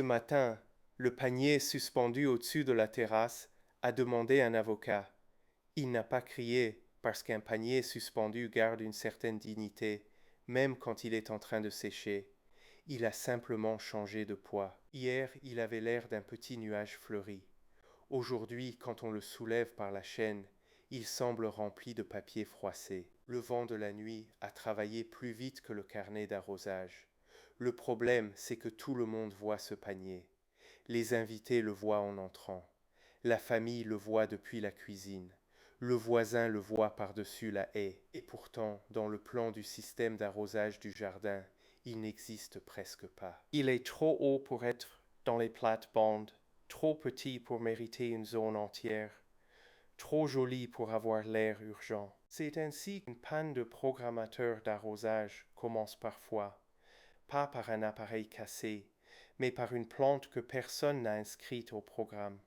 matin, le panier suspendu au-dessus de la terrasse a demandé un avocat. Il n'a pas crié, parce qu'un panier suspendu garde une certaine dignité, même quand il est en train de sécher. Il a simplement changé de poids. Hier, il avait l'air d'un petit nuage fleuri. Aujourd'hui, quand on le soulève par la chaîne, il semble rempli de papier froissé. Le vent de la nuit a travaillé plus vite que le carnet d'arrosage. Le problème, c'est que tout le monde voit ce panier. Les invités le voient en entrant. La famille le voit depuis la cuisine. Le voisin le voit par-dessus la haie. Et pourtant, dans le plan du système d'arrosage du jardin, il n'existe presque pas. Il est trop haut pour être dans les plates-bandes, trop petit pour mériter une zone entière, trop joli pour avoir l'air urgent. C'est ainsi qu'une panne de programmateur d'arrosage commence parfois, pas par un appareil cassé, mais par une plante que personne n'a inscrite au programme.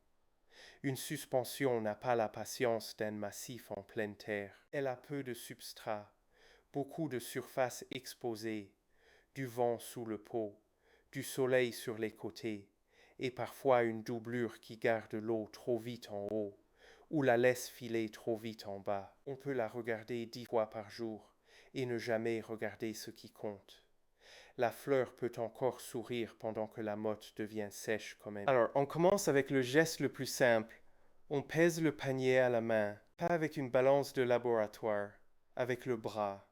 Une suspension n'a pas la patience d'un massif en pleine terre. Elle a peu de substrat, beaucoup de surface exposée, du vent sous le pot, du soleil sur les côtés, et parfois une doublure qui garde l'eau trop vite en haut, ou la laisse filer trop vite en bas. On peut la regarder 10 fois par jour, et ne jamais regarder ce qui compte. La fleur peut encore sourire pendant que la motte devient sèche comme elle. Alors, on commence avec le geste le plus simple. On pèse le panier à la main, pas avec une balance de laboratoire, avec le bras.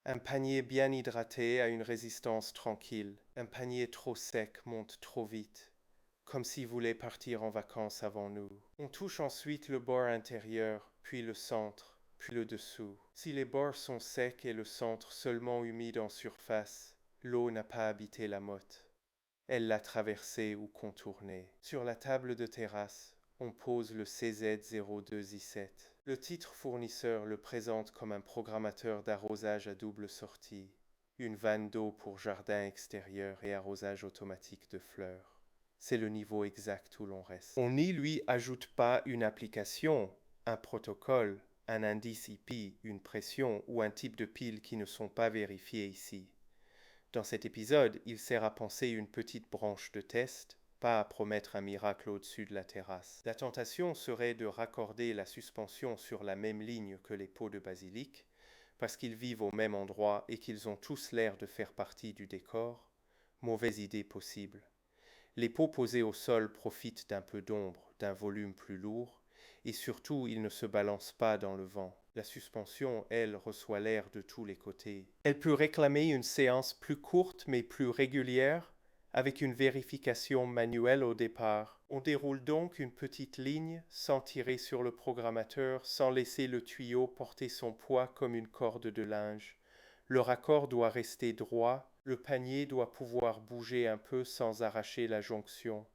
Un panier bien hydraté a une résistance tranquille. Un panier trop sec monte trop vite, comme s'il voulait partir en vacances avant nous. On touche ensuite le bord intérieur, puis le centre, puis le dessous. Si les bords sont secs et le centre seulement humide en surface, l'eau n'a pas habité la motte. Elle l'a traversée ou contournée. Sur la table de terrasse, on pose le CZ02i7. Le titre fournisseur le présente comme un programmateur d'arrosage à double sortie, une vanne d'eau pour jardin extérieur et arrosage automatique de fleurs. C'est le niveau exact où l'on reste. On n'y lui ajoute pas une application, un protocole, un indice IP, une pression ou un type de pile qui ne sont pas vérifiés ici. Dans cet épisode, il sert à penser une petite branche de test, pas à promettre un miracle au-dessus de la terrasse. La tentation serait de raccorder la suspension sur la même ligne que les pots de basilic, parce qu'ils vivent au même endroit et qu'ils ont tous l'air de faire partie du décor. Mauvaise idée possible. Les pots posés au sol profitent d'un peu d'ombre, d'un volume plus lourd, et surtout ils ne se balancent pas dans le vent. La suspension, elle, reçoit l'air de tous les côtés. Elle peut réclamer une séance plus courte mais plus régulière, avec une vérification manuelle au départ. On déroule donc une petite ligne sans tirer sur le programmateur, sans laisser le tuyau porter son poids comme une corde de linge. Le raccord doit rester droit, le panier doit pouvoir bouger un peu sans arracher la jonction.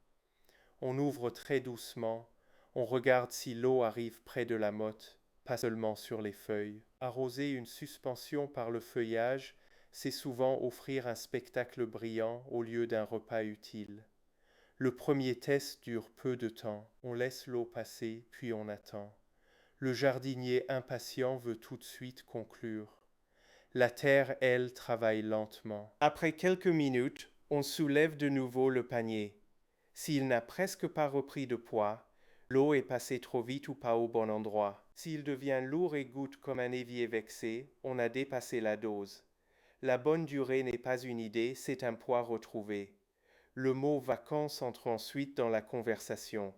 On ouvre très doucement, on regarde si l'eau arrive près de la motte, pas seulement sur les feuilles. Arroser une suspension par le feuillage, c'est souvent offrir un spectacle brillant au lieu d'un repas utile. Le premier test dure peu de temps, on laisse l'eau passer, puis on attend. Le jardinier impatient veut tout de suite conclure. La terre, elle, travaille lentement. Après quelques minutes, on soulève de nouveau le panier. S'il n'a presque pas repris de poids, l'eau est passée trop vite ou pas au bon endroit. S'il devient lourd et goutte comme un évier vexé, on a dépassé la dose. La bonne durée n'est pas une idée, c'est un poids retrouvé. Le mot vacances entre ensuite dans la conversation,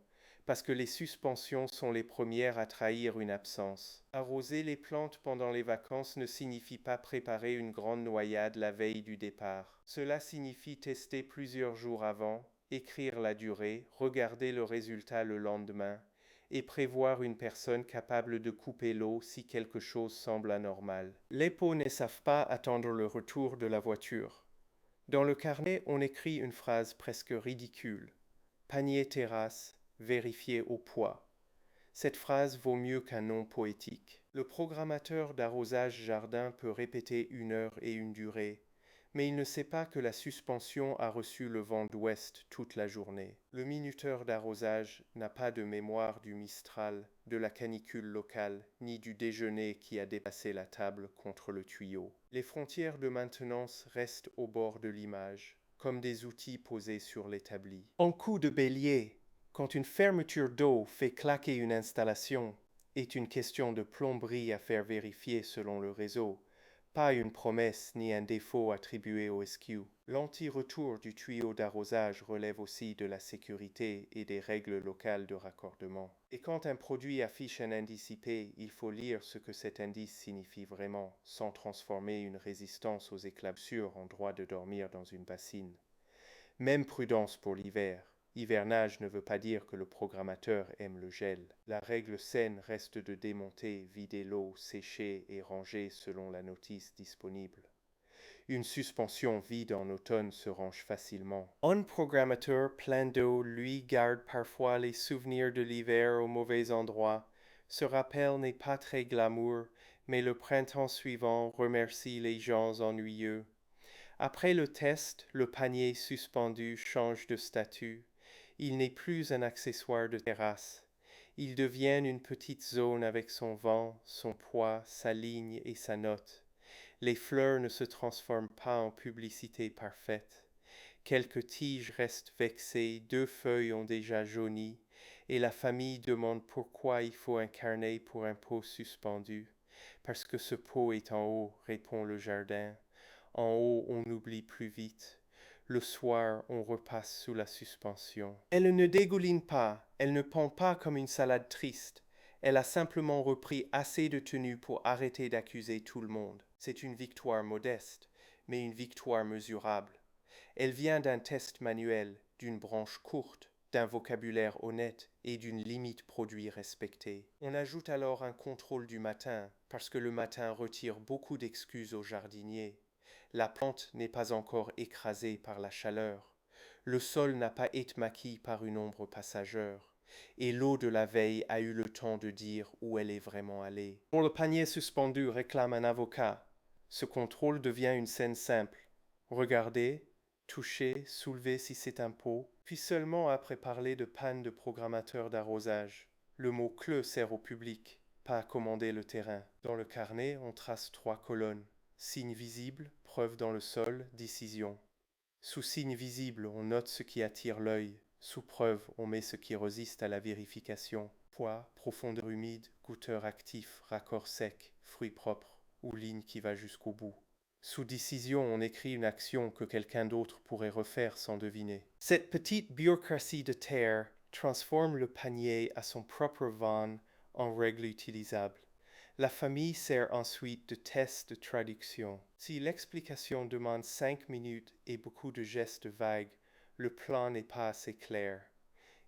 parce que les suspensions sont les premières à trahir une absence. Arroser les plantes pendant les vacances ne signifie pas préparer une grande noyade la veille du départ. Cela signifie tester plusieurs jours avant, écrire la durée, regarder le résultat le lendemain, et prévoir une personne capable de couper l'eau si quelque chose semble anormal. Les pots ne savent pas attendre le retour de la voiture. Dans le carnet, on écrit une phrase presque ridicule. Panier terrasse, vérifié au poids. Cette phrase vaut mieux qu'un nom poétique. Le programmateur d'arrosage jardin peut répéter une heure et une durée, mais il ne sait pas que la suspension a reçu le vent d'ouest toute la journée. Le minuteur d'arrosage n'a pas de mémoire du Mistral, de la canicule locale, ni du déjeuner qui a dépassé la table contre le tuyau. Les frontières de maintenance restent au bord de l'image. comme des outils posés sur l'établi. En coup de bélier, quand une fermeture d'eau fait claquer une installation, est une question de plomberie à faire vérifier selon le réseau, pas une promesse ni un défaut attribué au SQ. L'anti-retour du tuyau d'arrosage relève aussi de la sécurité et des règles locales de raccordement. Et quand un produit affiche un indice IP, il faut lire ce que cet indice signifie vraiment, sans transformer une résistance aux éclaboussures en droit de dormir dans une bassine. Même prudence pour l'hiver. Hivernage ne veut pas dire que le programmateur aime le gel. La règle saine reste de démonter, vider l'eau, sécher et ranger selon la notice disponible. Une suspension vide en automne se range facilement. Un programmateur plein d'eau, lui, garde parfois les souvenirs de l'hiver au mauvais endroit. Ce rappel n'est pas très glamour, mais le printemps suivant remercie les gens ennuyeux. Après le test, le panier suspendu change de statut. Il n'est plus un accessoire de terrasse. Il devient une petite zone avec son vent, son poids, sa ligne et sa note. Les fleurs ne se transforment pas en publicité parfaite. Quelques tiges restent vexées, 2 feuilles ont déjà jauni, et la famille demande pourquoi il faut un carnet pour un pot suspendu. Parce que ce pot est en haut, répond le jardin. En haut, on oublie plus vite. Le soir, on repasse sous la suspension. Elle ne dégouline pas, elle ne pend pas comme une salade triste. Elle a simplement repris assez de tenue pour arrêter d'accuser tout le monde. C'est une victoire modeste, mais une victoire mesurable. Elle vient d'un test manuel, d'une branche courte, d'un vocabulaire honnête et d'une limite produit respectée. On ajoute alors un contrôle du matin, parce que le matin retire beaucoup d'excuses aux jardiniers. La plante n'est pas encore écrasée par la chaleur. Le sol n'a pas été maquillé par une ombre passagère. Et l'eau de la veille a eu le temps de dire où elle est vraiment allée. Quand le panier suspendu réclame un avocat, ce contrôle devient une scène simple. Regarder, toucher, soulever si c'est un pot, puis seulement après parler de panne de programmateur d'arrosage. Le mot clé sert au public, pas à commander le terrain. Dans le carnet, on trace 3 colonnes. Signe visible, preuve dans le sol, décision. Sous signe visible, on note ce qui attire l'œil. Sous preuve, on met ce qui résiste à la vérification. Poids, profondeur humide, goûteur actif, raccord sec, fruit propre, ou ligne qui va jusqu'au bout. Sous décision, on écrit une action que quelqu'un d'autre pourrait refaire sans deviner. Cette petite bureaucratie de terre transforme le panier à son propre van en règle utilisable. La famille sert ensuite de test de traduction. Si l'explication demande 5 minutes et beaucoup de gestes vagues, le plan n'est pas assez clair.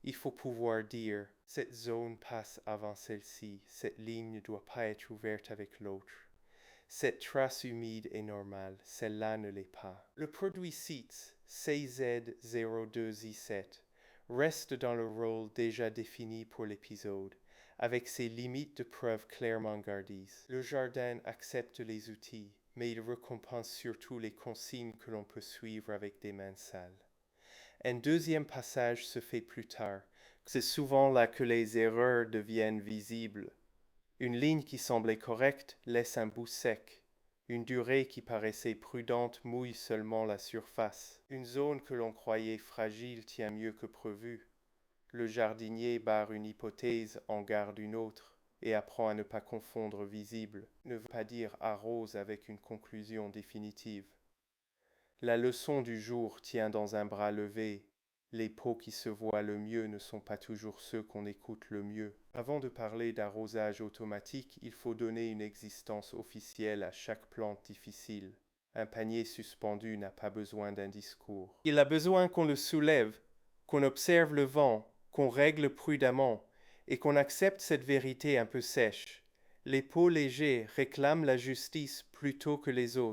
Il faut pouvoir dire « cette zone passe avant celle-ci, cette ligne ne doit pas être ouverte avec l'autre. Cette trace humide est normale, celle-là ne l'est pas. » Le produit CITES CZ02I7 reste dans le rôle déjà défini pour l'épisode, avec ses limites de preuve clairement gardées. Le jardin accepte les outils, mais il récompense surtout les consignes que l'on peut suivre avec des mains sales. Un deuxième passage se fait plus tard. C'est souvent là que les erreurs deviennent visibles. Une ligne qui semblait correcte laisse un bout sec. Une durée qui paraissait prudente mouille seulement la surface. Une zone que l'on croyait fragile tient mieux que prévu. Le jardinier barre une hypothèse, en garde une autre, et apprend à ne pas confondre visible, ne veut pas dire arrose avec une conclusion définitive. La leçon du jour tient dans un bras levé. Les pots qui se voient le mieux ne sont pas toujours ceux qu'on écoute le mieux. Avant de parler d'arrosage automatique, il faut donner une existence officielle à chaque plante difficile. Un panier suspendu n'a pas besoin d'un discours. Il a besoin qu'on le soulève, qu'on observe le vent, qu'on règle prudemment, et qu'on accepte cette vérité un peu sèche. Les pots légers réclament la justice plutôt que les autres.